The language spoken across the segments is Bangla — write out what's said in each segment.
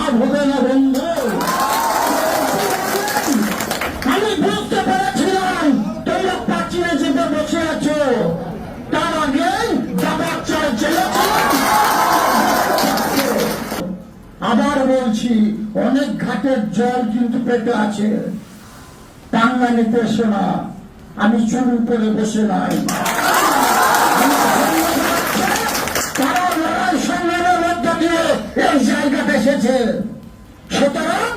লাভ হবে না বন্ধু। আমি বুঝতে পেরেছিলাম তোমরা প্রাচীনে যেতে বসে আছো, তার আগে যাবার চাইছিল। আবার বলছি, অনেক ঘাটের জল কিন্তু পেটে আছে, টাঙ্গা নিতে এসো না। আমি চুল করে বসে নাই, তারা লড়াই সংগ্রামের মধ্য দিয়ে এই জায়গাটা এসেছে। সুতরাং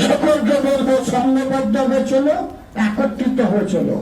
সকলকে বলবো, সংঘবদ্ধ হয়ে চলো, একত্রিত হয়ে চলো।